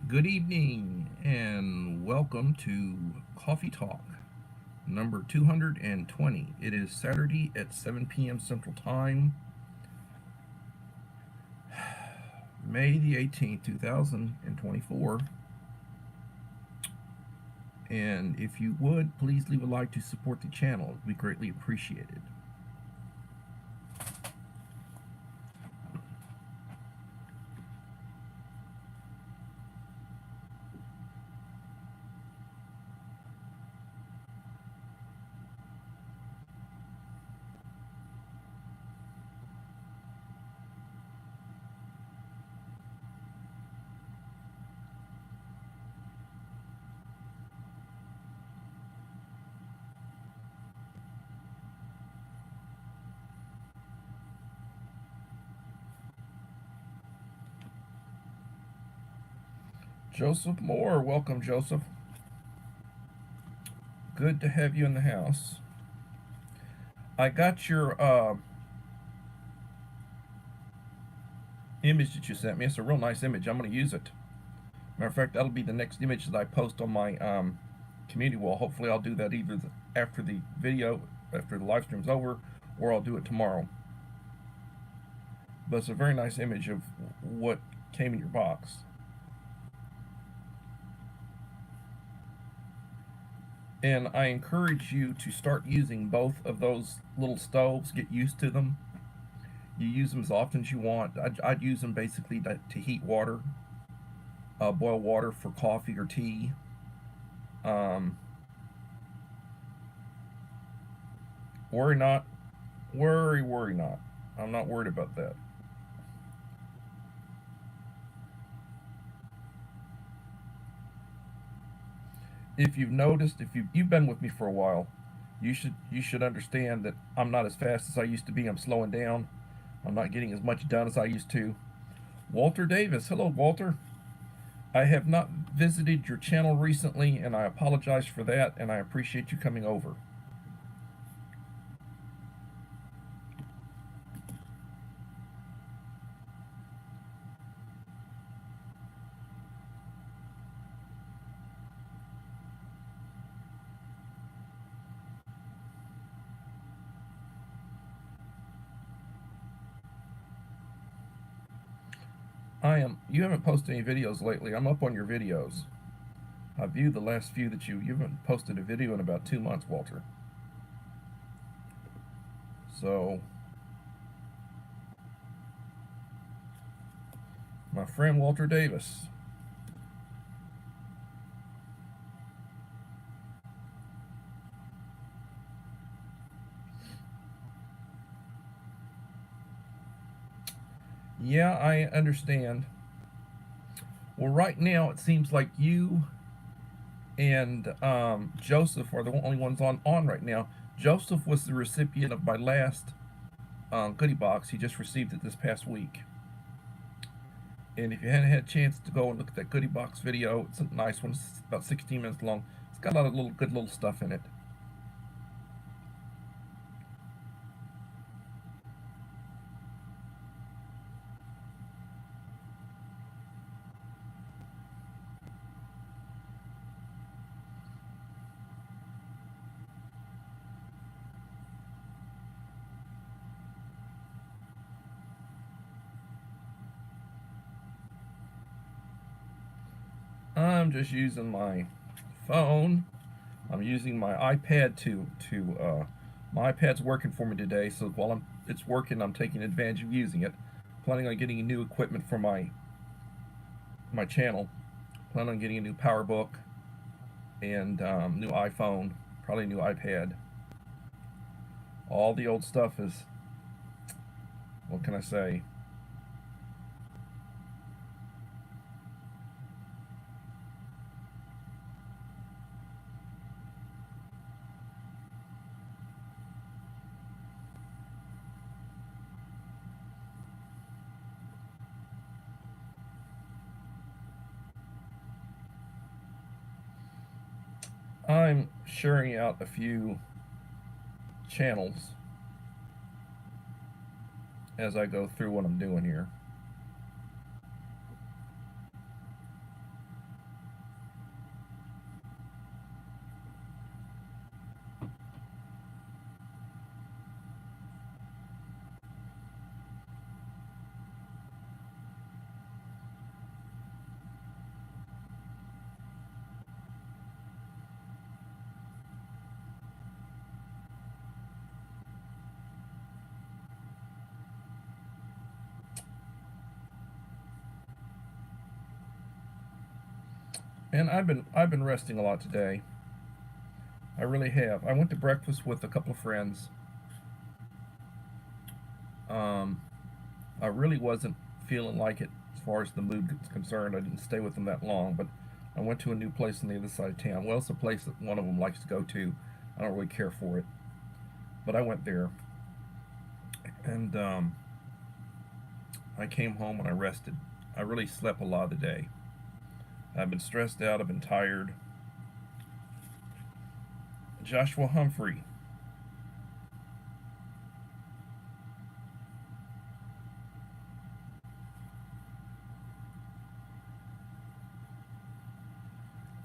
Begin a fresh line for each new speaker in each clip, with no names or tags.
Good evening and welcome to Coffee Talk number 220. It is Saturday at 7 p.m. Central Time, May the 18th, 2024. And if you would, please leave a like to support the channel. It would be greatly appreciated. Joseph Moore, welcome, Joseph. Good to have you in the house. I got your image that you sent me. It's a real nice image. I'm going to use it. Matter of fact, that'll be the next image that I post on my community wall. Hopefully, I'll do that either after the video, after the live stream's over, or I'll do it tomorrow. But it's a very nice image of what came in your box. And I encourage you to start using both of those little stoves. Get used to them. You use them as often as you want. I'd use them basically to heat water, boil water for coffee or tea. Um, worry not. Worry not. I'm not worried about that. If you've noticed, if you've been with me for a while, you should understand that I'm not as fast as I used to be. I'm slowing down. I'm not getting as much done as I used to. Walter Davis, hello Walter. I have not visited your channel recently, and I apologize for that. And I appreciate you coming over. I am. You haven't posted any videos lately. I'm up on your videos. I viewed the last few that you haven't posted a video in about 2 months, Walter. So, my friend Walter Davis. Yeah, I understand. Well, right now it seems like you and Joseph are the only ones on right now. Joseph was the recipient of my last goodie box. He just received it this past week. And if you hadn't had a chance to go and look at that goodie box video, it's a nice one. It's about 16 minutes long. It's got a lot of good little stuff in it. I'm just using my phone. I'm using my iPad my iPad's working for me today. So while it's working, I'm taking advantage of using it. Planning on getting new equipment for my channel. Planning on getting a new PowerBook and new iPhone, probably a new iPad. All the old stuff is, what can I say? I'm sharing out a few channels as I go through what I'm doing here. And I've been resting a lot today. I really have. I went to breakfast with a couple of friends. Um, I really wasn't feeling like it as far as the mood is concerned. I didn't stay with them that long, but I went to a new place on the other side of town. Well, it's a place that one of them likes to go to. I don't really care for it, but I went there, and I came home and I rested. I really slept a lot of the day. I've been stressed out. I've been tired. Joshua Humphrey.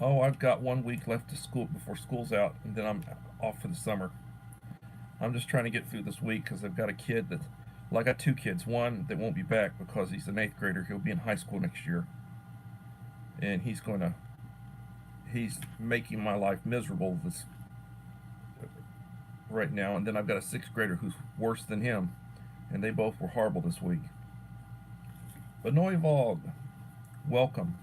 Oh, I've got 1 week left to school before school's out, and then I'm off for the summer. I'm just trying to get through this week because I've got a kid that, well, I got two kids. One that won't be back because he's an eighth grader. He'll be in high school next year, and he's making my life miserable this right now. And then I've got a sixth grader who's worse than him, and they both were horrible this week. Benoit Vogue, welcome.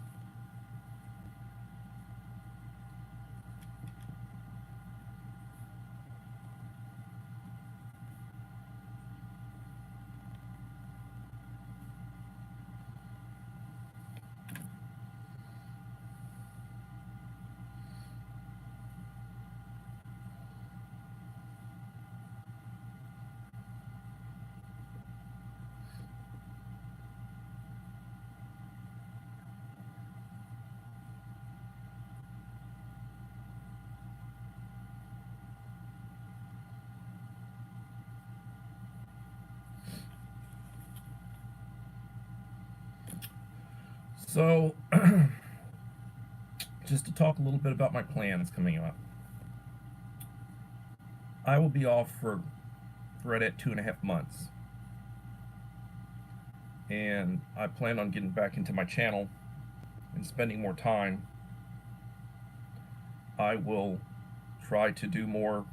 So, just to talk a little bit about my plans coming up, I will be off for right at 2.5 months, and I plan on getting back into my channel and spending more time. I will try to do more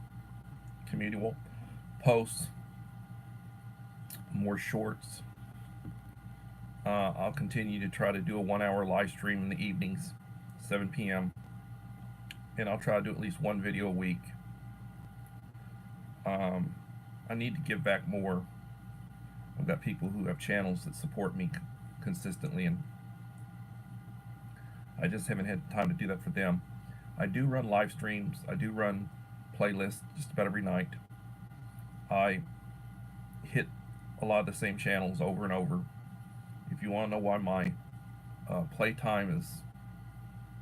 communal posts, more shorts. I'll continue to try to do a 1 hour live stream in the evenings, 7 p.m. And I'll try to do at least one video a week. I need to give back more. I've got people who have channels that support me consistently, and I just haven't had time to do that for them. I do run live streams. I do run playlists just about every night. I hit a lot of the same channels over and over. If you want to know why my playtime is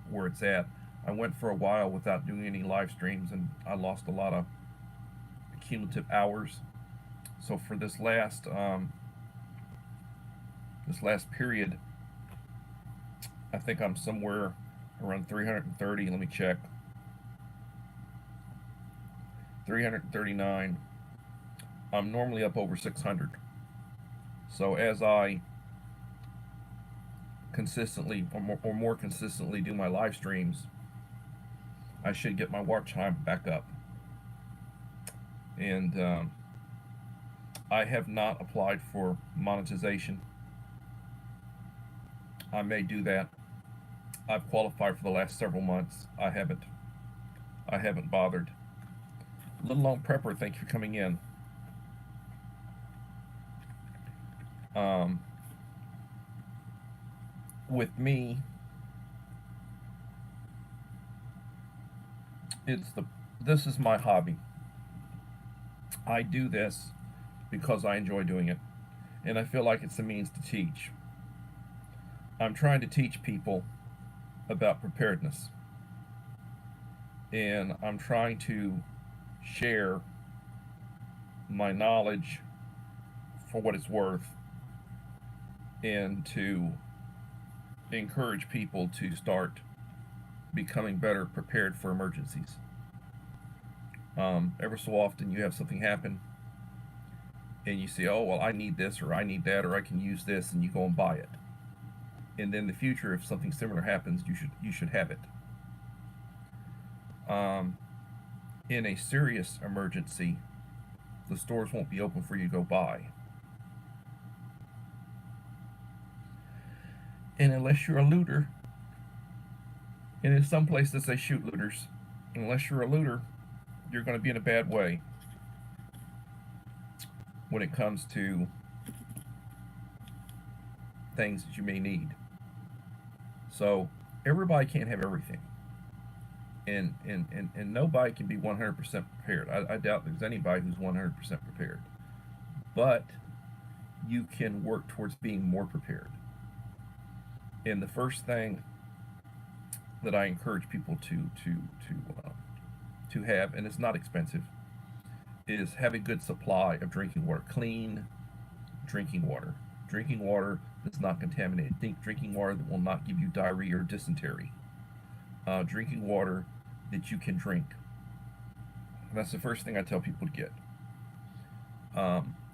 where it's at, I went for a while without doing any live streams, and I lost a lot of cumulative hours. So for this last period, I think I'm somewhere around 330. Let me check. 339. I'm normally up over 600. So as I consistently or more consistently do my live streams, I should get my watch time back up. And I have not applied for monetization. I may do that. I've qualified for the last several months. I haven't bothered. Little Long Prepper, thank you for coming in. With me, this is my hobby. I do this because I enjoy doing it, and I feel like it's a means to teach. I'm trying to teach people about preparedness, and I'm trying to share my knowledge for what it's worth, and to encourage people to start becoming better prepared for emergencies. Ever so often you have something happen and you say, oh, well, I need this or I need that or I can use this, and you go and buy it. And then in the future, if something similar happens, you should have it. In a serious emergency, the stores won't be open for you to go buy. And unless you're a looter, And in some places they shoot looters. Unless you're a looter, you're going to be in a bad way when it comes to things that you may need. So everybody can't have everything. And nobody can be 100% prepared. I doubt there's anybody who's 100% prepared. But you can work towards being more prepared. And the first thing that I encourage people to have, and it's not expensive, is have a good supply of drinking water, clean drinking water. Drinking water that's not contaminated. Think drinking water that will not give you diarrhea or dysentery. Drinking water that you can drink. And that's the first thing I tell people to get.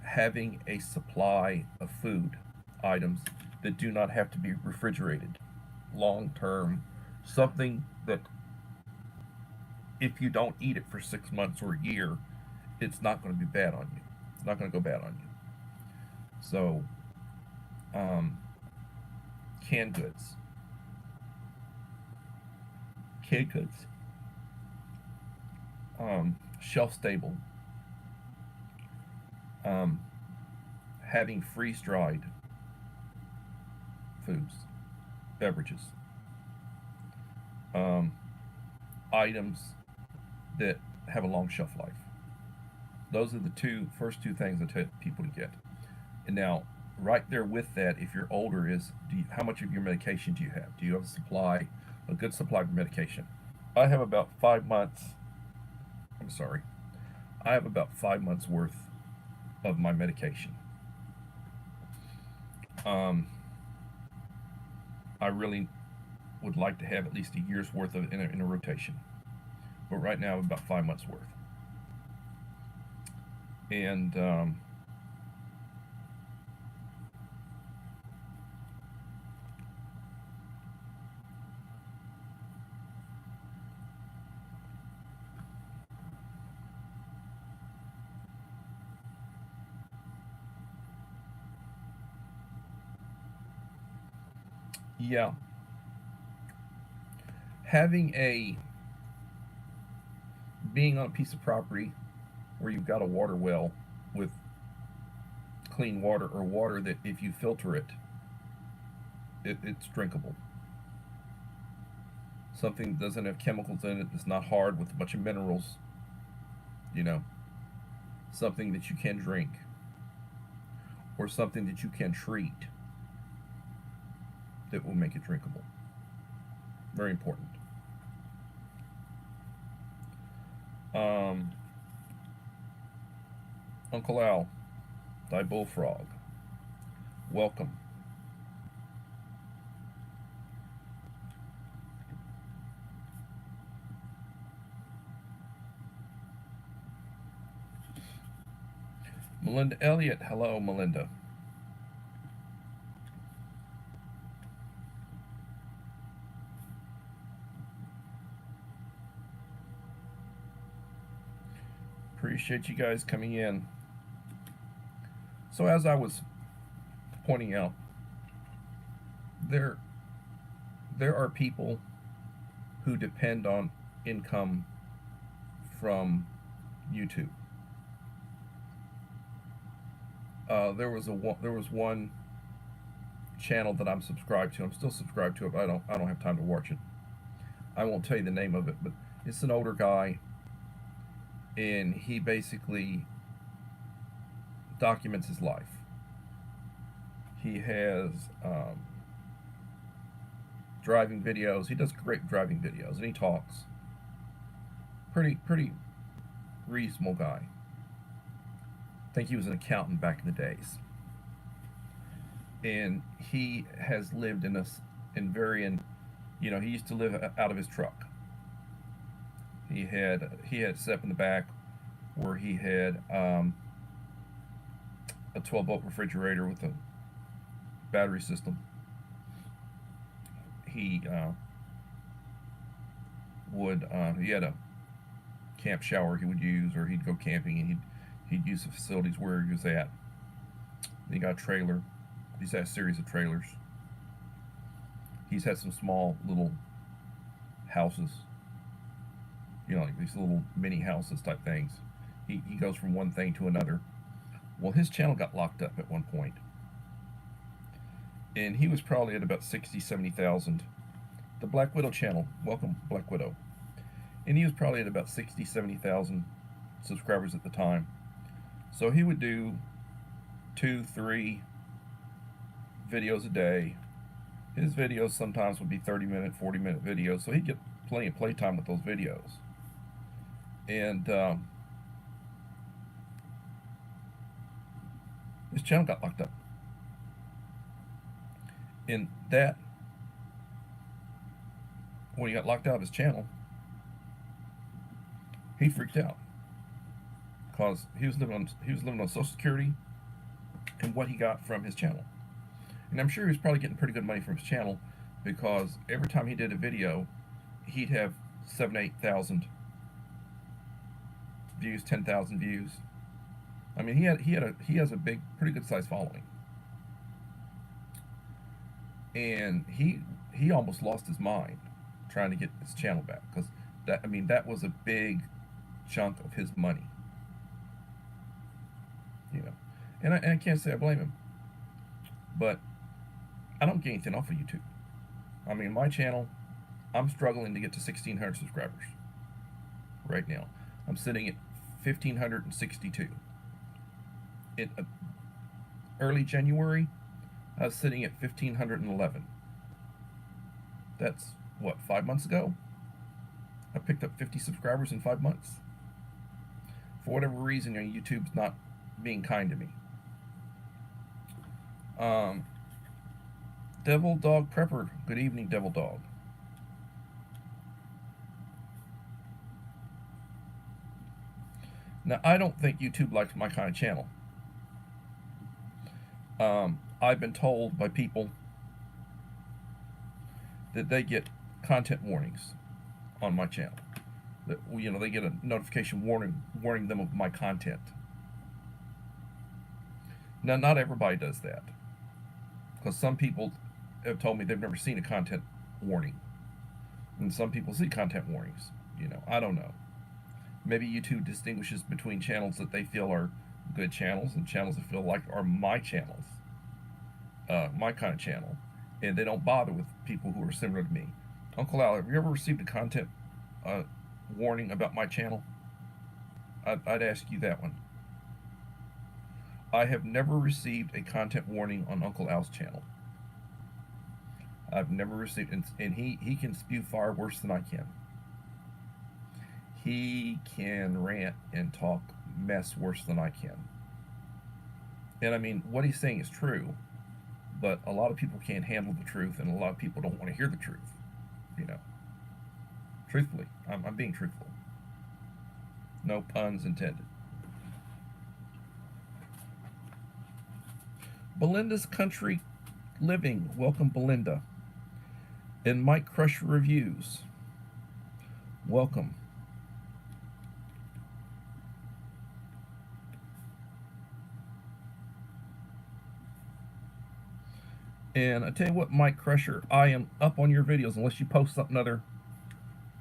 Having a supply of food items that do not have to be refrigerated long term, something that if you don't eat it for 6 months or a year, it's not going to be bad on you. It's not going to go bad on you. So, canned goods. Canned goods. Shelf stable. Having freeze dried foods, beverages, items that have a long shelf life. Those are the first two things I tell people to get. And now, right there with that, if you're older, is how much of your medication do you have? Do you have a good supply of medication? I have about 5 months. I'm sorry. I have about 5 months worth of my medication. I really would like to have at least a year's worth of in a rotation, but right now I'm about 5 months worth. And yeah, having a being on a piece of property where you've got a water well with clean water, or water that if you filter it, it's drinkable. Something that doesn't have chemicals in it, that's not hard with a bunch of minerals, you know, something that you can drink, or something that you can treat that will make it drinkable. Very important. Uncle Al, thy bullfrog, welcome. Melinda Elliott, hello, Melinda. Appreciate you guys coming in. So as I was pointing out, there are people who depend on income from YouTube. There was one channel that I'm subscribed to. I'm still subscribed to it, but I don't have time to watch it. I won't tell you the name of it, but it's an older guy, and he basically documents his life. He has driving videos. He does great driving videos, and he talks. Pretty reasonable guy. I think he was an accountant back in the days, and he has lived in varying. You know, he used to live out of his truck. He had set up in the back where he had a 12-volt refrigerator with a battery system. He he had a camp shower he would use, or he'd go camping and he'd use the facilities where he was at. He got a trailer. He's had a series of trailers. He's had some small little houses, like these little mini houses type things. He goes from one thing to another. Well, his channel got locked up at one point, and he was probably at about 60, 70,000. The Black Widow channel, welcome Black Widow, and he was probably at about 60, 70,000 subscribers at the time. So he would do 2, 3 videos a day. His videos sometimes would be 30-minute, 40-minute videos, so he'd get plenty of playtime with those videos. And his channel got locked up. And that, when he got locked out of his channel, he freaked out because he was living on Social Security and what he got from his channel. And I'm sure he was probably getting pretty good money from his channel, because every time he did a video, he'd have 7,000, 8,000 views, 10,000 views. I mean, he has a big, pretty good sized following, and he almost lost his mind trying to get his channel back, because that was a big chunk of his money, And I can't say I blame him, but I don't get anything off of YouTube. I mean, my channel, I'm struggling to get to 1,600 subscribers right now. I'm sitting at 1,562. In early January, I was sitting at 1,511. That's what, 5 months ago? I picked up 50 subscribers in 5 months. For whatever reason, YouTube's not being kind to me. Devil Dog Prepper, good evening, Devil Dog. Now, I don't think YouTube likes my kind of channel. I've been told by people that they get content warnings on my channel. That, they get a notification warning them of my content. Now, not everybody does that, because some people have told me they've never seen a content warning, and some people see content warnings. I don't know. Maybe YouTube distinguishes between channels that they feel are good channels and channels that feel like are my channels, my kind of channel, and they don't bother with people who are similar to me. Uncle Al, have you ever received a content warning about my channel? I'd ask you that one. I have never received a content warning on Uncle Al's channel. I've never received, and he can spew fire worse than I can. He can rant and talk mess worse than I can. And I mean, what he's saying is true, but a lot of people can't handle the truth, and a lot of people don't want to hear the truth. Truthfully, I'm being truthful. No puns intended. Belinda's Country Living, welcome Belinda. And Mike Crusher Reviews, welcome. And I tell you what, Mike Crusher, I am up on your videos unless you post something other.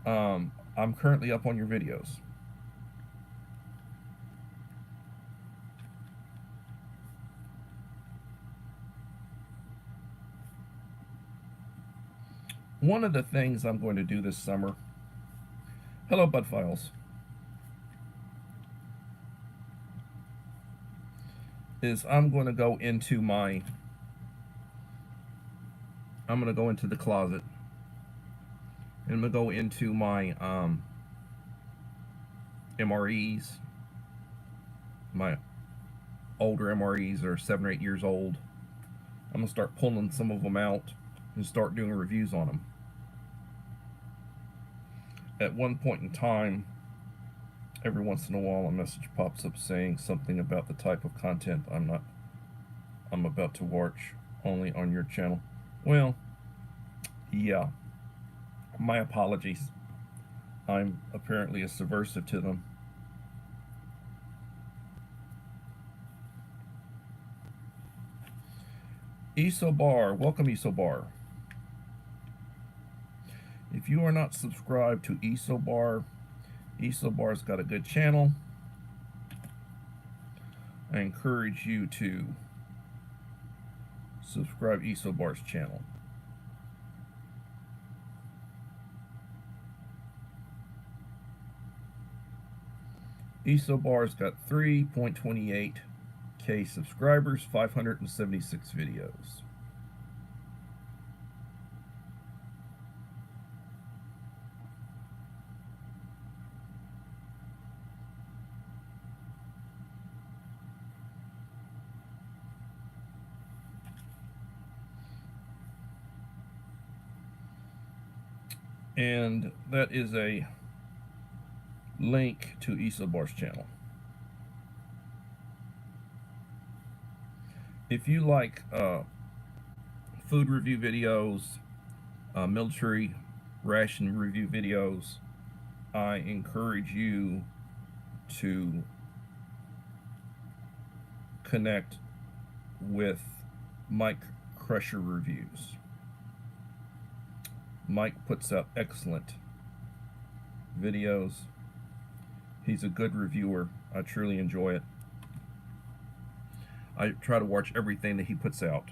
I'm currently up on your videos. One of the things I'm going to do this summer, hello Bud Files, is I'm going to go into the closet, and I'm going to go into my MREs, my older MREs are 7 or 8 years old. I'm going to start pulling some of them out and start doing reviews on them. At one point in time, every once in a while a message pops up saying something about the type of content I'm about to watch only on your channel. Well, yeah, my apologies. I'm apparently a subversive to them. Isobar, welcome Isobar. If If you are not subscribed to Isobar's got a good channel. I encourage you to subscribe Isobar's channel. Isobar's got 3.28K subscribers, 576 videos. And that is a link to Isobar's channel. If you like food review videos, military ration review videos, I encourage you to connect with Mike Crusher Reviews. Mike puts out excellent videos. He's a good reviewer. I truly enjoy it. I try to watch everything that he puts out.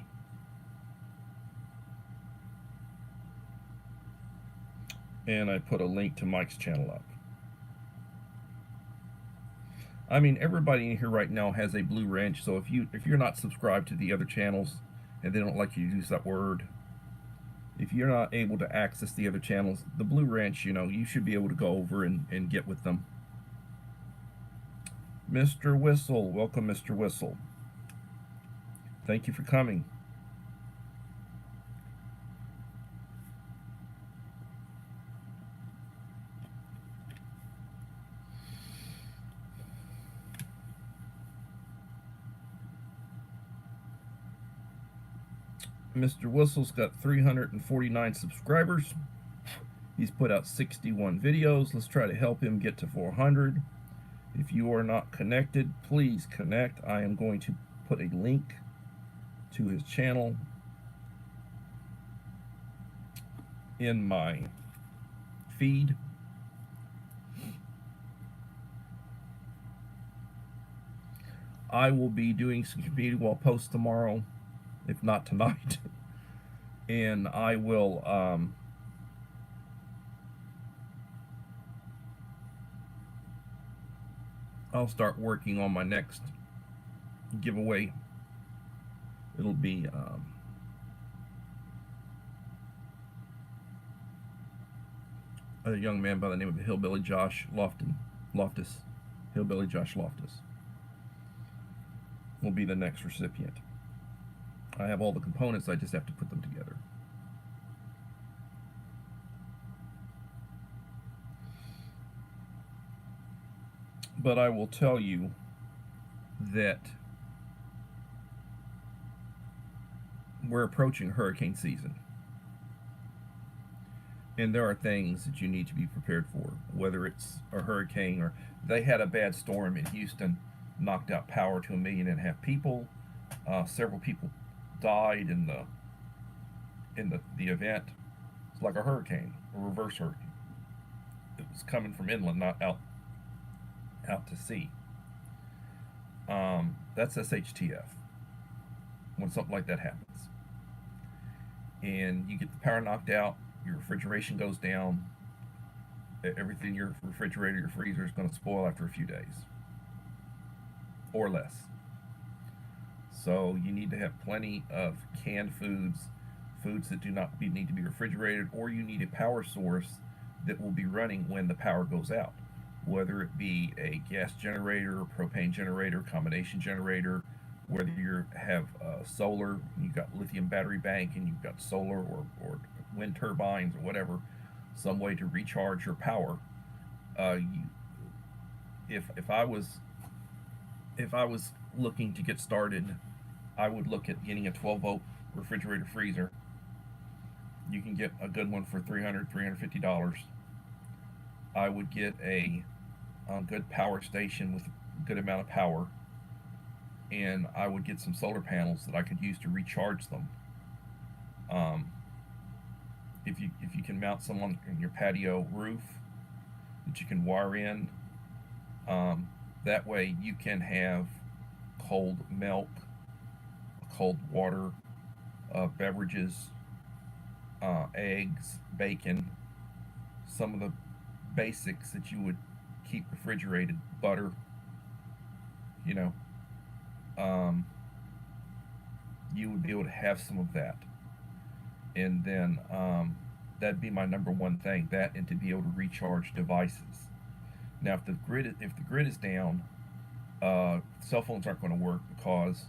And I put a link to Mike's channel up. I mean, everybody in here right now has a Blue Wrench, so if you're not subscribed to the other channels and they don't like you to use that word, if you're not able to access the other channels, the Blue Wrench, you should be able to go over and get with them. Mr. Whistle, welcome, Mr. Whistle. Thank you for coming. Mr. Whistle's got 349 subscribers. He's put out 61 videos. Let's try to help him get to 400. If you are not connected, please connect. I am going to put a link to his channel in my feed. I will be doing some community wall posts tomorrow, if not tonight. And I will I'll start working on my next giveaway. It'll be a young man by the name of Hillbilly Josh Loftus. Hillbilly Josh Loftus will be the next recipient. I have all the components, I just have to put them together. But I will tell you that we're approaching hurricane season. And there are things that you need to be prepared for, whether it's a hurricane or they had a bad storm in Houston, knocked out power to 1.5 million people. Several people died in the event. It's like a hurricane, a reverse hurricane. It was coming from inland, not out to sea. That's SHTF when something like that happens. And you get the power knocked out, your refrigeration goes down, everything in your refrigerator, your freezer is going to spoil after a few days or less. So you need to have plenty of canned foods that do not need to be refrigerated, or you need a power source that will be running when the power goes out, whether it be a gas generator, propane generator, combination generator, whether you have solar, you've got lithium battery bank, and you've got solar or wind turbines or whatever, some way to recharge your power. If I was looking to get started, I would look at getting a 12-volt refrigerator freezer. You can get a good one for $300, $350. I would get a good power station with a good amount of power, and I would get some solar panels that I could use to recharge them. if you can mount some on your patio roof that you can wire in, that way you can have cold milk, cold water, beverages, eggs, bacon, some of the basics that you would keep refrigerated, butter, you know, um, you would be able to have some of that. And then that'd be my number one thing, that and to be able to recharge devices. Now, if the grid is down, cell phones aren't going to work because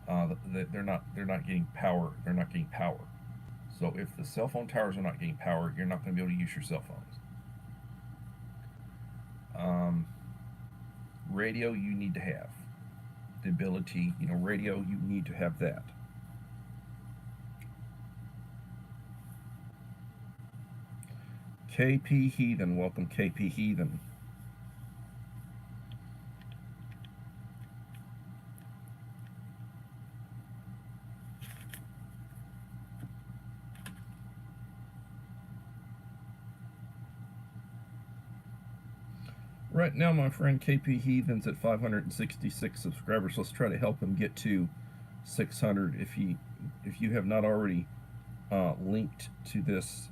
they're not getting power. They're not getting power. So if the cell phone towers are not getting power, you're not going to be able to use your cell phones. Um, Radio you need to have the ability. Radio you need to have that. KP Heathen, welcome KP Heathen. Right now, my friend KP Heathen's at 566 subscribers. Let's try to help him get to 600. If you have not already linked to this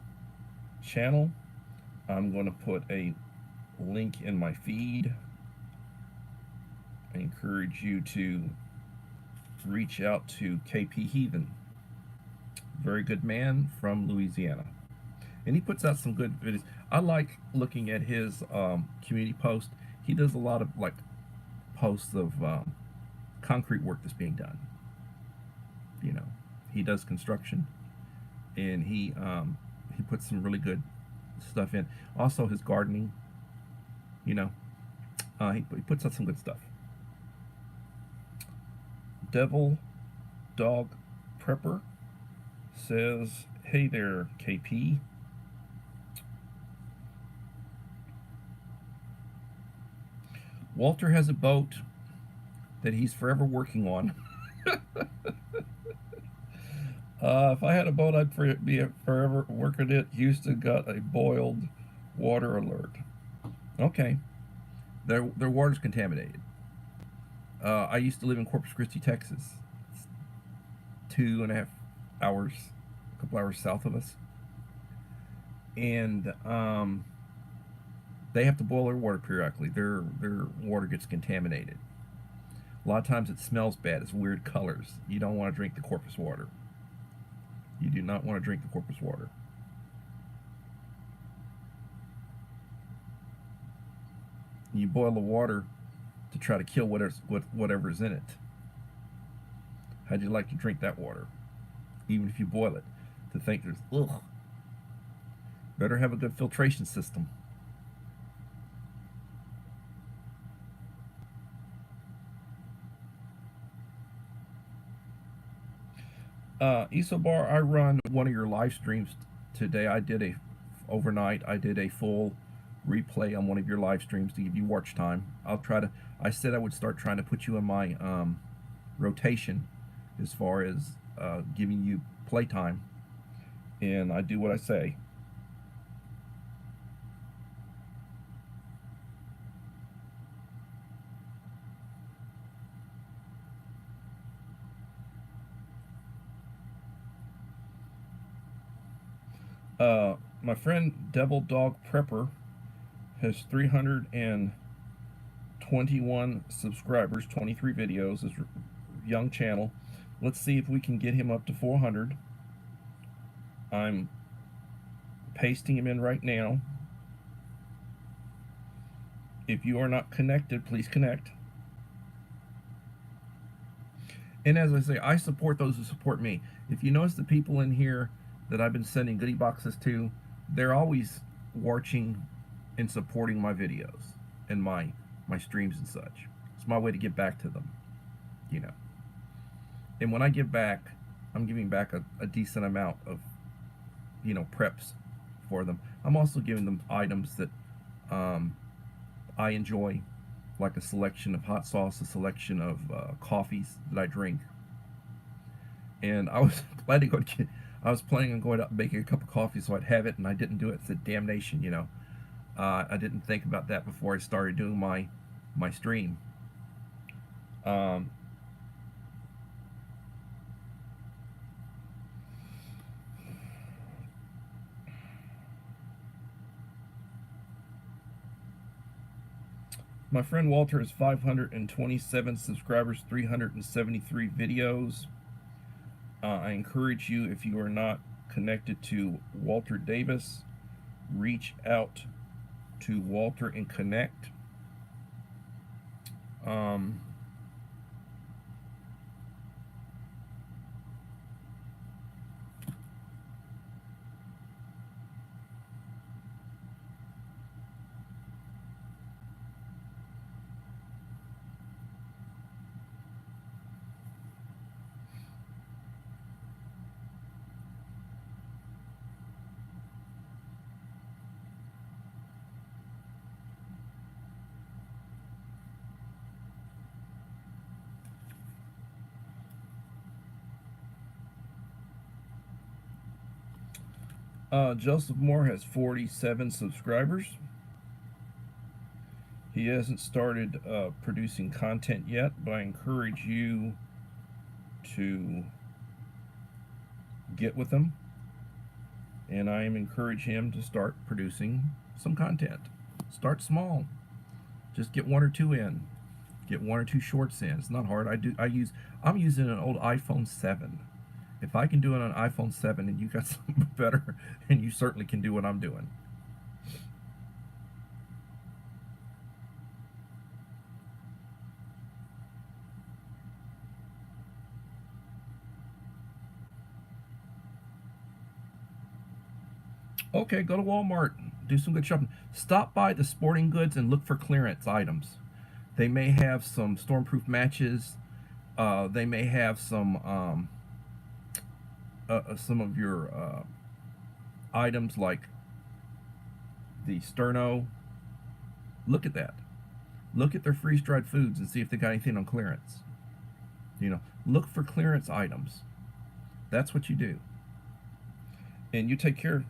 channel, I'm going to put a link in my feed. I encourage you to reach out to KP Heathen. Very good man from Louisiana. And he puts out some good videos. I like looking at his community post. He does a lot of posts of concrete work that's being done. He does construction, and he puts some really good stuff in. Also, his gardening. He puts out some good stuff. Devil Dog Prepper says, "Hey there, KP. Walter has a boat that he's forever working on." If I had a boat, I'd be forever working it. Houston got a boiled water alert. Okay. Their water's contaminated. I used to live in Corpus Christi, Texas. It's 2.5 hours, a couple hours south of us. And they have to boil their water periodically. Their water gets contaminated. A lot of times it smells bad. It's weird colors. You don't want to drink the Corpus water. You do not want to drink the Corpus water. You boil the water to try to kill whatever's in it. How'd you like to drink that water? Even if you boil it, to think there's ugh. Better have a good filtration system. Isobar, I run one of your live streams today. Overnight. I did a full replay on one of your live streams to give you watch time. I said I would start trying to put you in my rotation as far as giving you playtime, and I do what I say. My friend Devil Dog Prepper has 321 subscribers, 23 videos. His young channel. Let's see if we can get him up to 400. I'm pasting him in right now. If you are not connected, please connect. And as I say, I support those who support me. If you notice the people in here that I've been sending goodie boxes to, they're always watching and supporting my videos and my streams and such. It's my way to give back to them, And when I give back, I'm giving back a decent amount of, preps for them. I'm also giving them items that I enjoy, like a selection of hot sauce, a selection of coffees that I drink. And I was planning on I was planning on going out and making a cup of coffee so I'd have it, and I didn't do it. It's a damnation, you know. I didn't think about that before I started doing my stream. Um, my friend Walter has 527 subscribers, 373 videos. I encourage you, if you are not connected to Walter Davis, reach out to Walter and connect. Um, Joseph Moore has 47 subscribers. He hasn't started producing content yet, but I encourage you to get with him, and I am encouraging him to start producing some content. Start small. Just get one or two in. Get one or two shorts in. It's not hard. I'm using an old iPhone 7. If I can do it on an iPhone 7 and you got something better, and you certainly can do what I'm doing. Okay, go to Walmart, do some good shopping. Stop by the sporting goods and look for clearance items. They may have some stormproof matches. They may have some of your items like the sterno. Look at that. Look at their freeze-dried foods and see if they got anything on clearance. You know, look for clearance items. That's what you do. And you take care,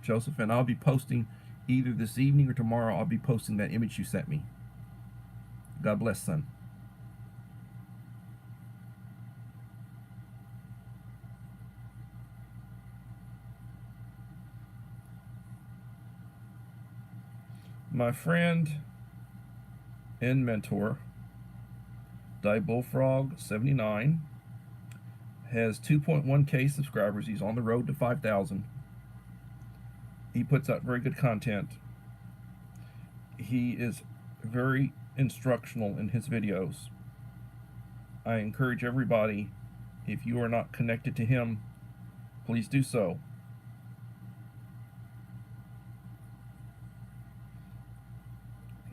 Joseph, and I'll be posting either this evening or tomorrow. I'll be posting that image you sent me. God bless, son. My friend and mentor, Die Bullfrog 79, has 2.1K subscribers. He's on the road to 5,000. He puts out very good content. He is very instructional in his videos. I encourage everybody, if you are not connected to him, please do so.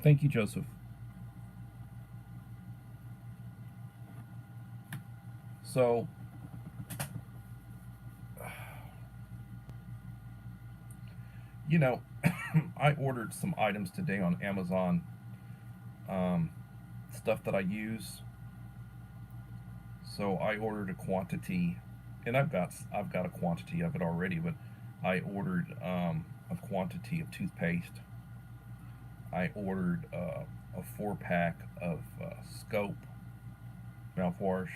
Thank you, Joseph. So, you know, I ordered some items today on Amazon, stuff that I use. So I ordered a quantity, and I've got a quantity of it already. But I ordered a quantity of toothpaste. I ordered a 4-pack of Scope mouthwash.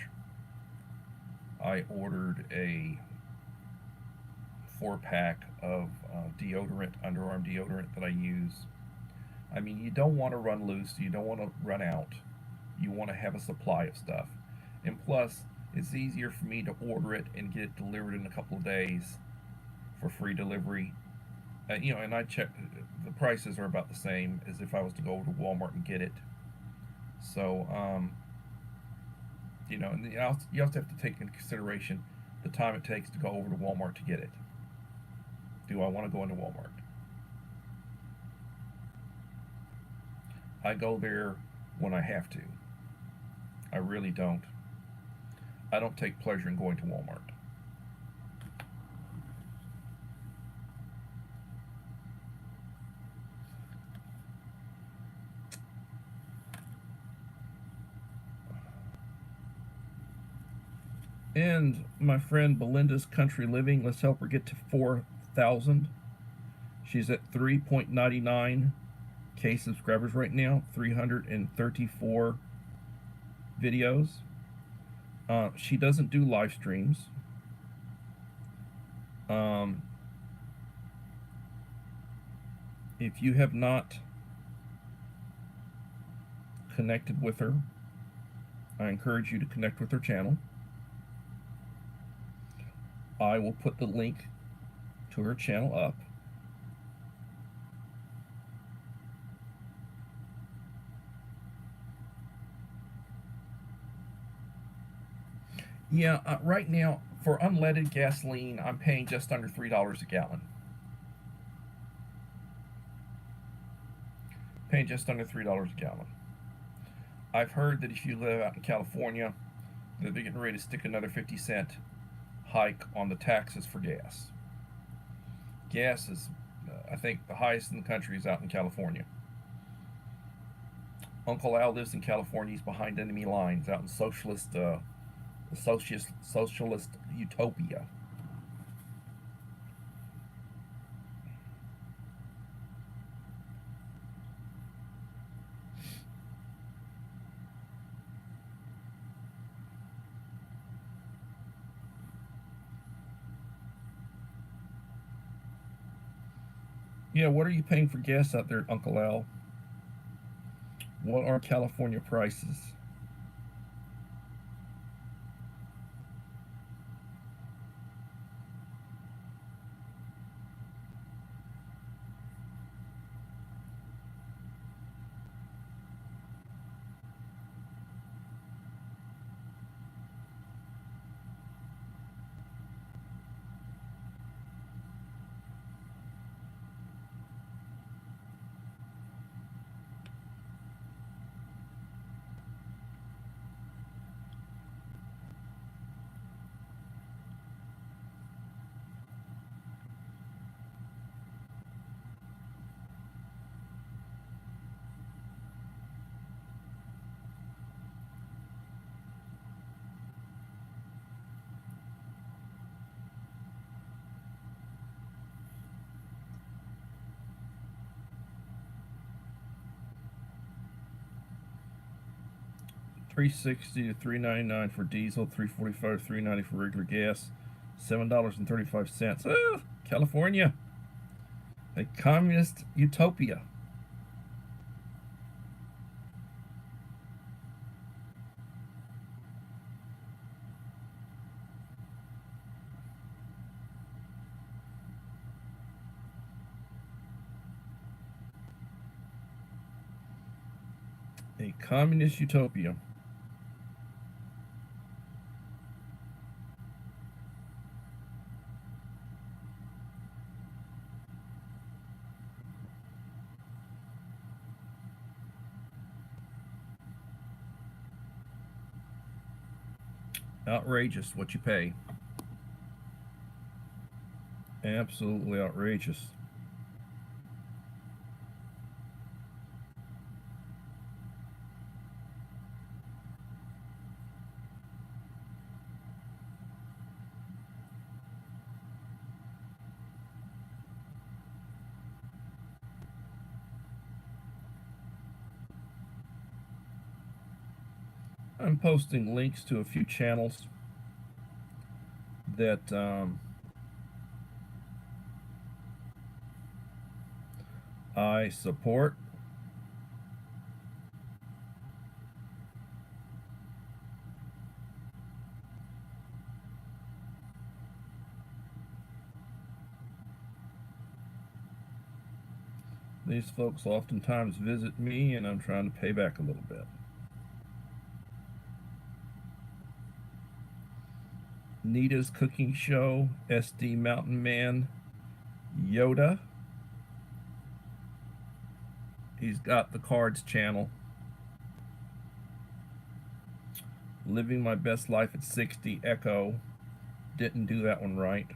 I ordered a 4-pack of deodorant, underarm deodorant that I use. I mean, you don't want to run loose. You don't want to run out. You want to have a supply of stuff. And plus, it's easier for me to order it and get it delivered in a couple of days for free delivery. You know, and I check, the prices are about the same as if I was to go over to Walmart and get it. So, you know, and you also have to take into consideration the time it takes to go over to Walmart to get it. Do I want to go into Walmart? I go there when I have to. I really don't. I don't take pleasure in going to Walmart. And my friend Belinda's Country Living, let's help her get to 4,000. She's at 3.99K subscribers right now, 334 videos. She doesn't do live streams. If you have not connected with her, I encourage you to connect with her channel. I will put the link to her channel up. Yeah, right now for unleaded gasoline, I'm paying just under $3 a gallon. Paying just under $3 a gallon. I've heard that if you live out in California, that they're getting ready to stick another 50-cent hike on the taxes for gas. Gas is, I think, the highest in the country is out in California. Uncle Al lives in California. He's behind enemy lines, out in socialist utopia. Yeah, what are you paying for gas out there, Uncle Al? What are California prices? $3.60 to $3.99 for diesel, $3.45 to $3.90 for regular gas, $7.35. California, a communist utopia. A communist utopia. Outrageous what you pay. Absolutely outrageous. I'm posting links to a few channels that I support. These folks oftentimes visit me, and I'm trying to pay back a little bit. Nita's Cooking Show, SD Mountain Man, Yoda. He's got the Cards channel. Living My Best Life at 60, Echo. Didn't do that one right.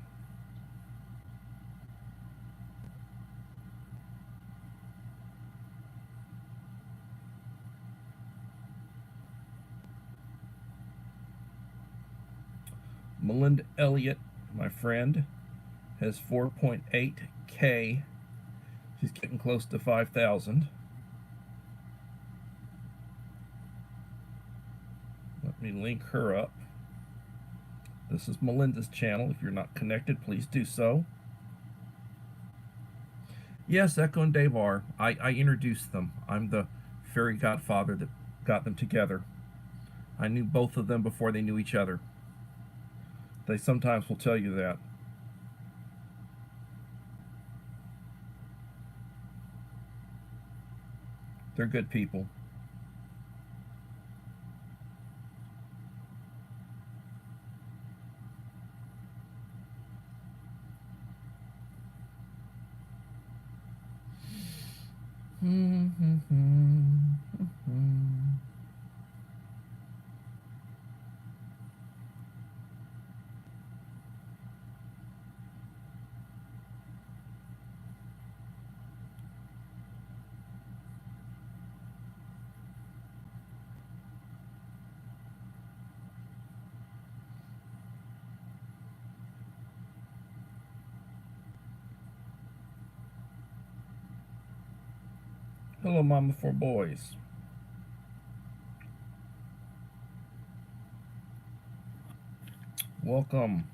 Melinda Elliott, my friend, has 4.8K. She's getting close to 5,000. Let me link her up. This is Melinda's channel. If you're not connected, please do so. Yes, Echo and Dave are. I introduced them. I'm the fairy godfather that got them together. I knew both of them before they knew each other. They sometimes will tell you that. They're good people. Hello, Mama for Boys. Welcome.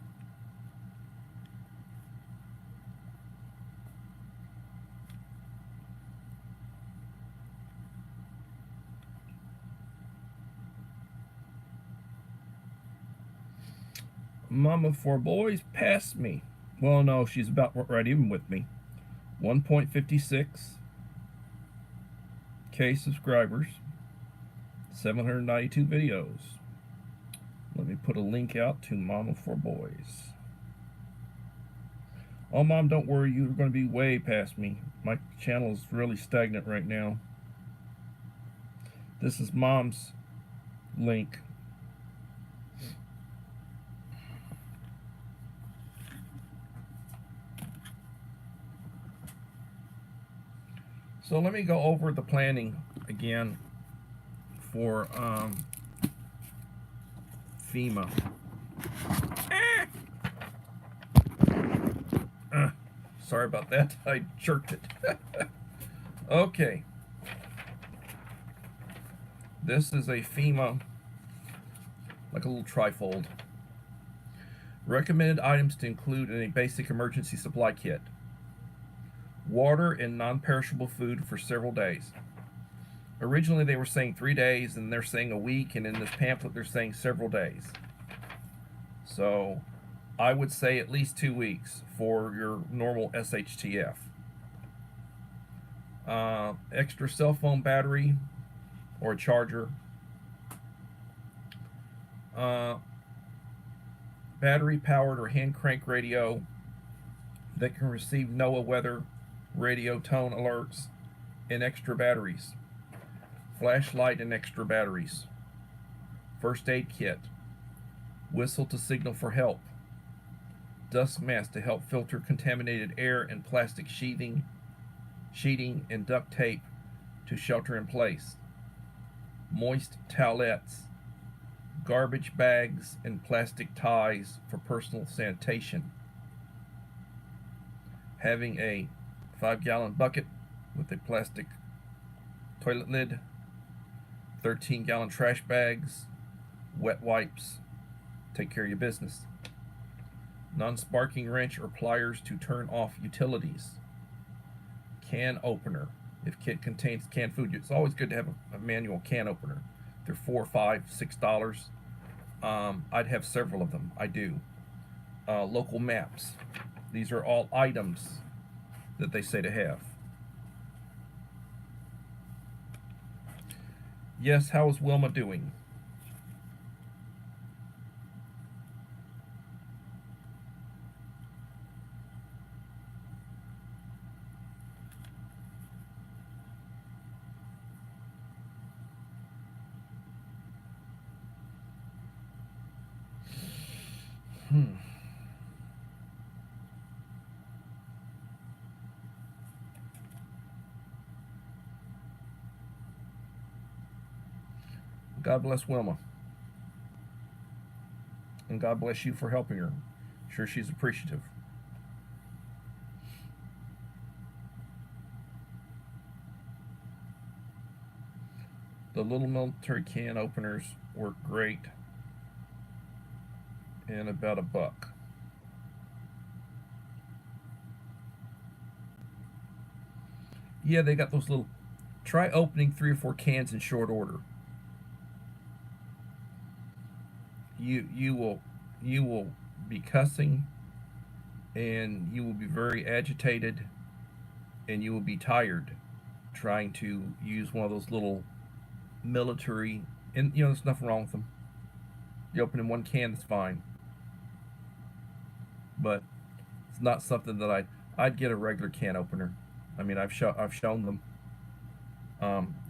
Mama for Boys passed me. Well, no, she's about right even with me. 1.56K subscribers, 792 videos. Let me put a link out to Mama for Boys. Oh, Mom, don't worry. You're going to be way past me. My channel is really stagnant right now. This is Mom's link. So let me go over the planning again for FEMA. Sorry about that. I jerked it. Okay. This is a FEMA, like a little trifold. Recommended items to include in a basic emergency supply kit. Water and non-perishable food for several days. Originally they were saying 3 days, and they're saying a week, and in this pamphlet they're saying several days. So I would say at least 2 weeks for your normal SHTF. Extra cell phone battery or a charger. Battery powered or hand crank radio that can receive NOAA weather radio tone alerts, and extra batteries. Flashlight and extra batteries. First aid kit. Whistle to signal for help. Dust mask to help filter contaminated air, and plastic sheeting and duct tape to shelter in place. Moist towelettes. Garbage bags and plastic ties for personal sanitation. Having a 5-gallon bucket with a plastic toilet lid, 13-gallon trash bags, wet wipes, take care of your business. Non-sparking wrench or pliers to turn off utilities. Can opener. If kit contains canned food, it's always good to have a manual can opener. They're $4, $5, $6. I'd have several of them. I do. Local maps. These are all items that they say to have. Yes, how is Wilma doing? God bless Wilma. and God bless you for helping her. I'm sure she's appreciative. The little military can openers work great and about $1. Yeah, they got those little. Try opening 3 or 4 cans in short order. You will be cussing, and you will be very agitated, and you will be tired trying to use one of those little military. And there's nothing wrong with them. You open in 1 can, that's fine. But it's not something that I'd get a regular can opener. I mean, I've shown them.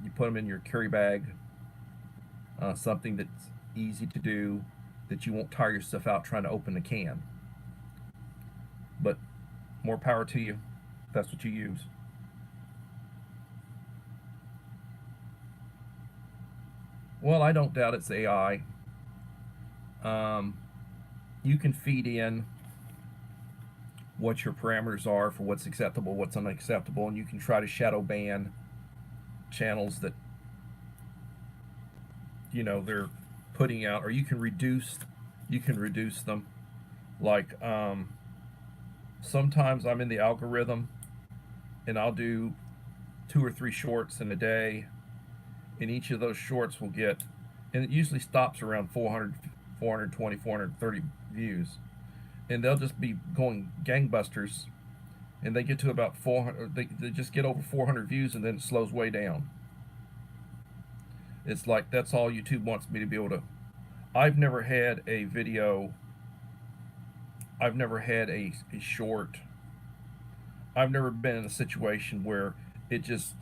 You put them in your carry bag, something that's easy to do, that you won't tire yourself out trying to open a can. But more power to you. That's what you use. Well, I don't doubt it's AI. You can feed in what your parameters are for what's acceptable, what's unacceptable, and you can try to shadow ban channels that they're putting out, or you can reduce them. Like sometimes I'm in the algorithm, and I'll do 2 or 3 shorts in a day, and each of those shorts will get, and it usually stops around 400, 420, 430 views, and they'll just be going gangbusters, and they get to about 400, they just get over 400 views, and then it slows way down. It's like that's all YouTube wants me to be able to. I've never had a video, I've never had a short, I've never been in a situation where it just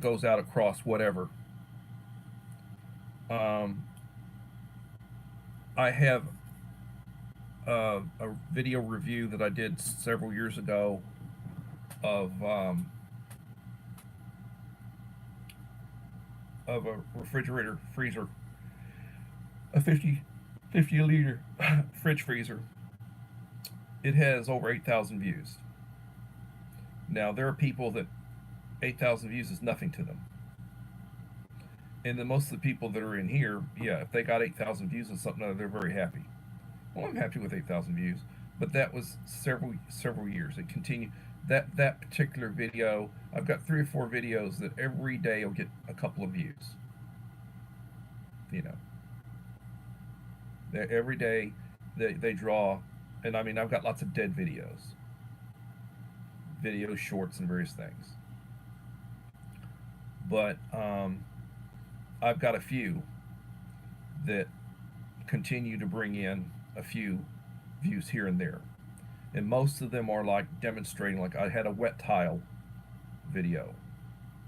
goes out across whatever. I have a video review that I did several years ago of a refrigerator freezer, a 50 liter fridge freezer. It has over 8,000 views. Now there are people that 8,000 views is nothing to them. And then most of the people that are in here, yeah, if they got 8,000 views on something, they're very happy. Well, I'm happy with 8,000 views, but that was several years. It continued. That particular video, I've got 3 or 4 videos that every day will get a couple of views. Every day they draw, and I mean I've got lots of dead videos, shorts, and various things. But I've got a few that continue to bring in a few views here and there. And most of them are like demonstrating, like I had a wet tile video,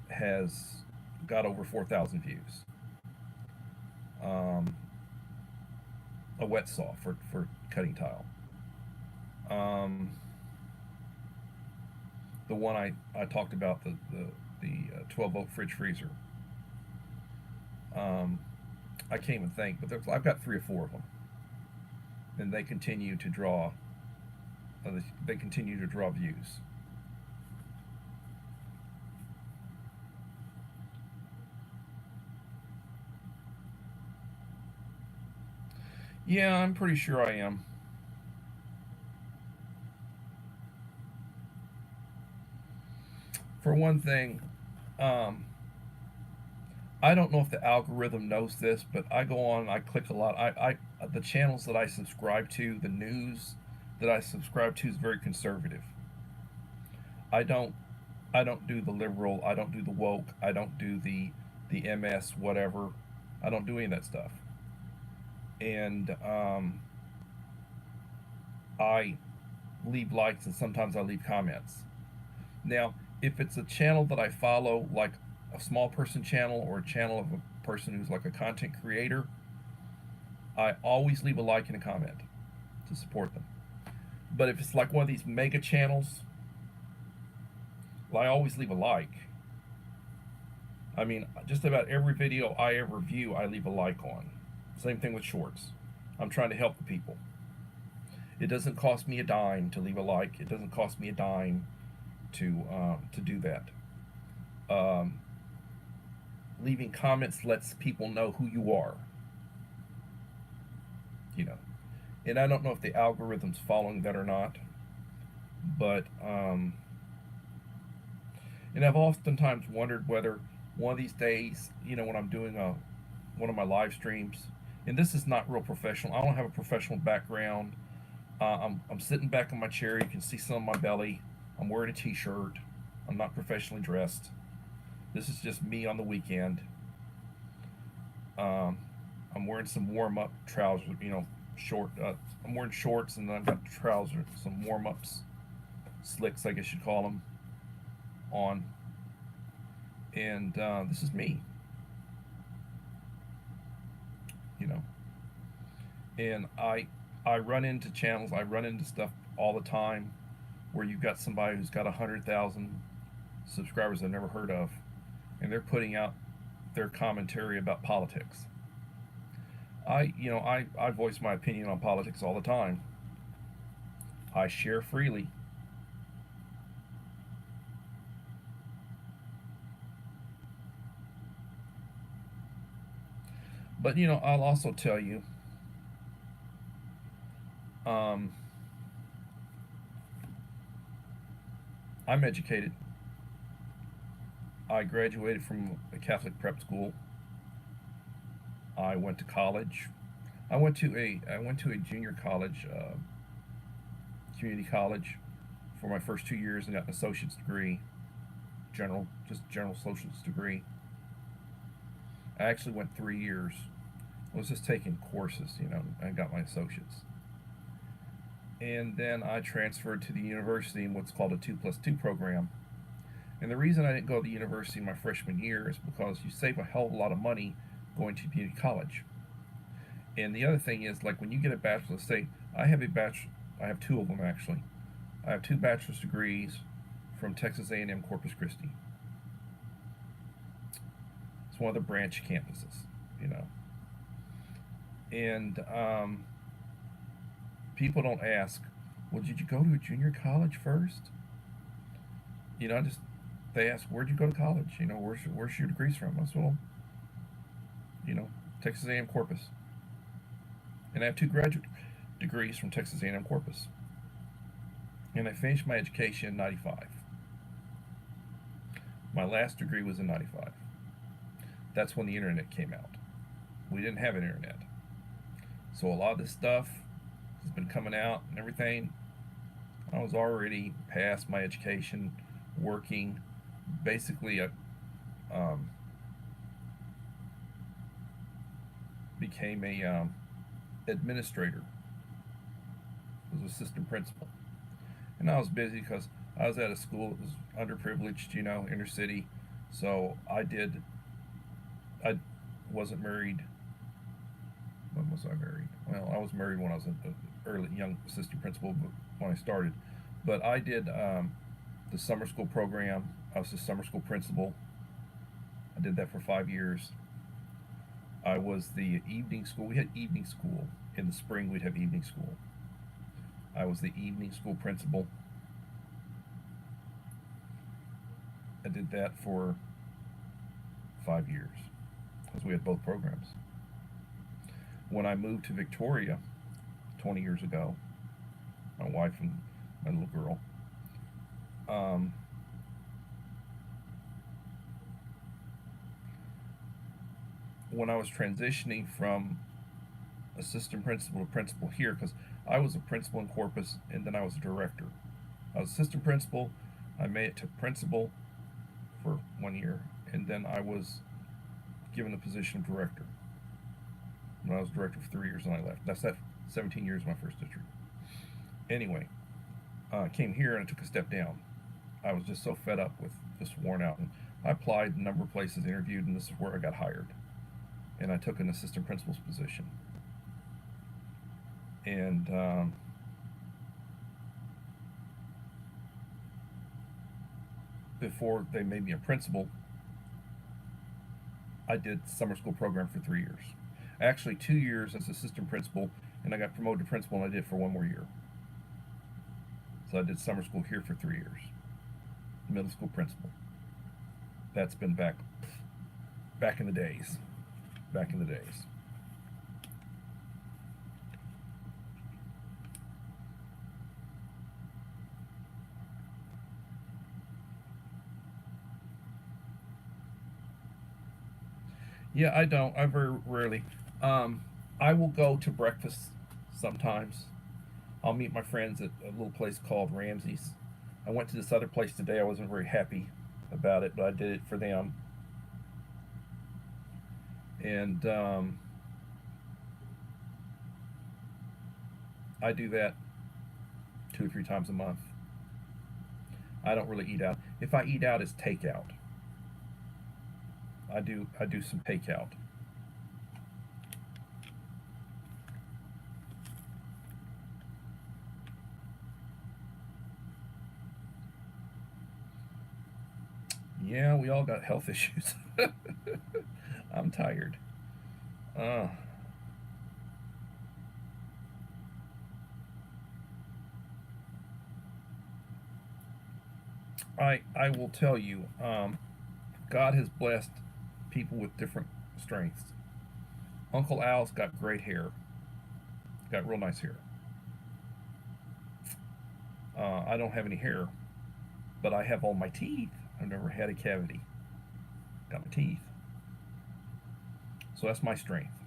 has got over 4,000 views. A wet saw for cutting tile. The one I talked about, the 12-volt fridge freezer. I can't even think, but I've got 3 or 4 of them, and they continue to draw. They continue to draw views. Yeah, I'm pretty sure I am. For one thing, I don't know if the algorithm knows this, but I go on and I click a lot. The channels that I subscribe to, the news that I subscribe to is very conservative. I don't do the liberal, I don't do the woke, I don't do the MS whatever. I don't do any of that stuff. And I leave likes, and sometimes I leave comments. Now, if it's a channel that I follow, like a small person channel or a channel of a person who's like a content creator, I always leave a like and a comment to support them. But if it's like one of these mega channels, well, I always leave a like. I mean, just about every video I ever view, I leave a like on. Same thing with shorts. I'm trying to help the people. It doesn't cost me a dime to leave a like. It doesn't cost me a dime to do that. Um, Leaving comments lets people know who you are. You know, and I don't know if the algorithm's following that or not, but and I've oftentimes wondered whether one of these days, when I'm doing one of my live streams, and this is not real professional. I don't have a professional background. I'm sitting back in my chair. You can see some of my belly. I'm wearing a t-shirt. I'm not professionally dressed. This is just me on the weekend. Um, I'm wearing some warm-up trousers, short. I'm wearing shorts, and then I've got trousers, some warm-ups, slicks, I guess you'd call them, on. And this is me, you know. And I run into channels, I run into stuff all the time where you've got somebody who's got 100,000 subscribers I've never heard of, and they're putting out their commentary about politics. I voice my opinion on politics all the time. I share freely. But I'll also tell you, um, I'm educated. I graduated from a Catholic prep school. I went to college. I went to a junior college, community college, for my first 2 years and got an associate's degree, general associate's degree. I actually went 3 years. I was just taking courses, and got my associates. And then I transferred to the university in what's called a 2+2 program. And the reason I didn't go to the university my freshman year is because you save a hell of a lot of money going to community college. And the other thing is, like, when you get a bachelor's, say I have a bachelor, I have two of them actually. I have two bachelor's degrees from Texas A&M Corpus Christi. It's one of the branch campuses, you know. And people don't ask, well, did you go to a junior college first? Just they ask, where'd you go to college? Where's your degrees from? I said, well, Texas A&M Corpus. And I have two graduate degrees from Texas A&M Corpus. And I finished my education in 95. My last degree was in 95. That's when the internet came out. We didn't have an internet. So a lot of this stuff has been coming out and everything. I was already past my education, working. Basically, I became a administrator. I was assistant principal. And I was busy because I was at a school that was underprivileged, inner city. So I wasn't married. When was I married? Well, I was married when I was an early young assistant principal when I started. But I did the summer school program. I was the summer school principal. I did that for 5 years. I was the evening school. We had evening school. In the spring, we'd have evening school. I was the evening school principal. I did that for 5 years because we had both programs. When I moved to Victoria 20 years ago, my wife and my little girl, when I was transitioning from assistant principal to principal here, because I was a principal in Corpus and then I was a director. I was assistant principal. I made it to principal for 1 year, and then I was given the position of director. When I was director for 3 years and I left. That's 17 years of my first district. Anyway, I came here and I took a step down. I was just so fed up with, just worn out. And I applied a number of places, interviewed, and this is where I got hired. And I took an assistant principal's position. And before they made me a principal, I did summer school program for 3 years. Actually, 2 years as assistant principal, and I got promoted to principal, and I did it for 1 more year. So I did summer school here for 3 years, middle school principal. That's been back in the days, back in the days. Yeah, I don't. I very rarely. I will go to breakfast sometimes. I'll meet my friends at a little place called Ramsey's. I went to this other place today. I wasn't very happy about it, but I did it for them. And I do that 2 or 3 times a month. I don't really eat out. If I eat out, it's takeout. I do some takeout. Yeah, we all got health issues. I'm tired. Uh, I will tell you, God has blessed people with different strengths. Uncle Al's got great hair, got real nice hair. I don't have any hair, but I have all my teeth. I've never had a cavity. Got my teeth. So that's my strength.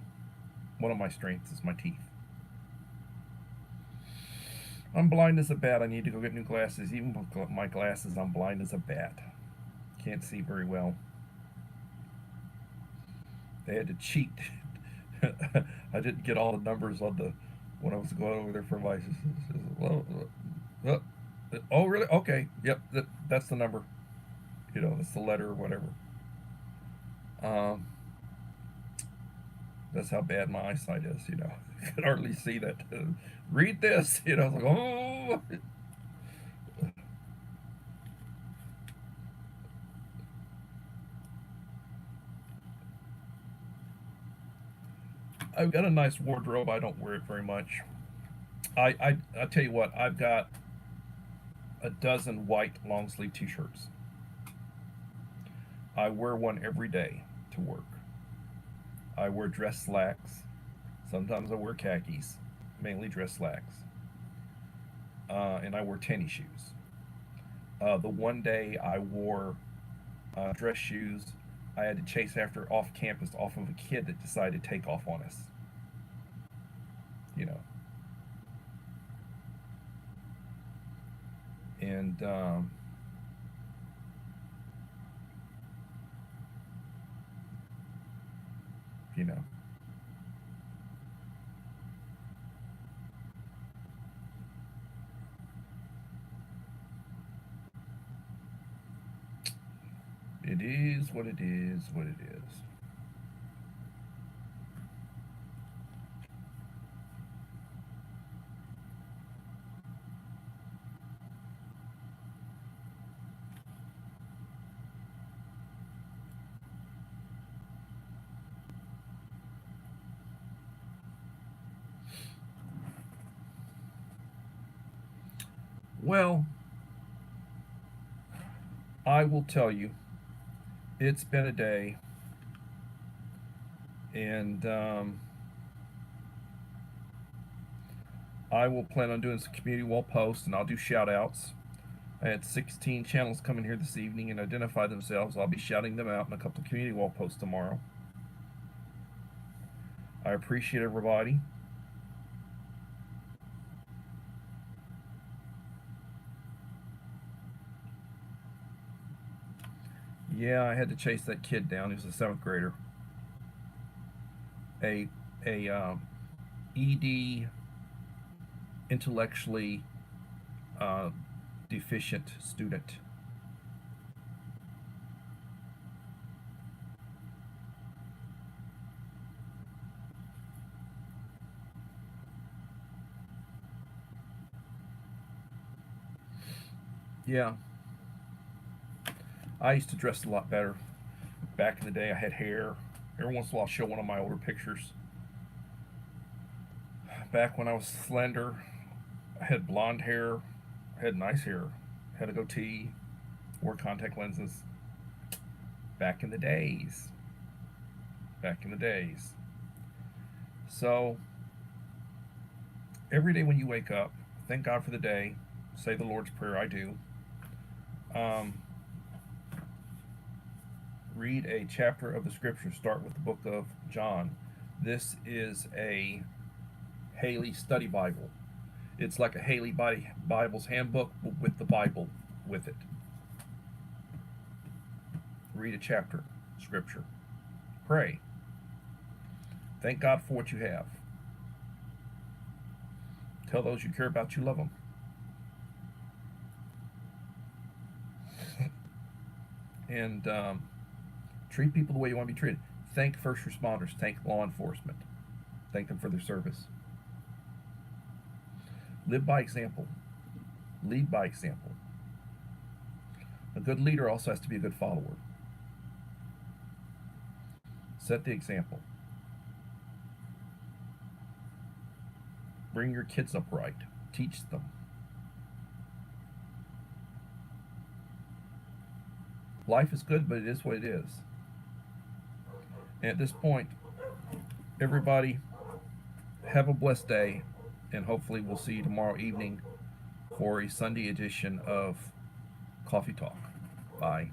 One of my strengths is my teeth. I'm blind as a bat. I need to go get new glasses. Even with my glasses, I'm blind as a bat. Can't see very well. They had to cheat. I didn't get all the numbers on the when I was going over there for my. Oh, really? Okay. Yep. That's the number. That's the letter or whatever. Um, that's how bad my eyesight is. I can hardly see that. Read this. I was like, oh. I've got a nice wardrobe. I don't wear it very much. I tell you what. I've got a dozen white long sleeve T-shirts. I wear one every day to work. I wear dress slacks. Sometimes I wear khakis, mainly dress slacks. And I wear tennis shoes. The one day I wore dress shoes, I had to chase after off campus off of a kid that decided to take off on us. You know, and you know, it is what it is. What it is. Well, I will tell you, it's been a day, and I will plan on doing some community wall posts, and I'll do shout outs. I had 16 channels come in here this evening and identify themselves. I'll be shouting them out in a couple of community wall posts tomorrow. I appreciate everybody. Yeah, I had to chase that kid down. He was a seventh grader. A ED, intellectually uh, deficient student. Yeah, I used to dress a lot better. Back in the day, I had hair. Every once in a while, I'll show one of my older pictures. back when I was slender, I had blonde hair, had nice hair, had a goatee, wore contact lenses. Back in the days. Back in the days. So, every day when you wake up, thank God for the day. Say the Lord's Prayer. I do. Um, Read a chapter of the Scripture. Start with the book of John. This is a Haley Study Bible. It's like a Haley Bible's handbook with the Bible with it. Read a chapter, Scripture. Pray. Thank God for what you have. Tell those you care about you love them. And treat people the way you want to be treated. Thank first responders. Thank law enforcement. Thank them for their service. Live by example. Lead by example. A good leader also has to be a good follower. Set the example. Bring your kids up right. Teach them. Life is good, but it is what it is. And at this point, everybody have a blessed day, and hopefully we'll see you tomorrow evening for a Sunday edition of Coffee Talk. Bye.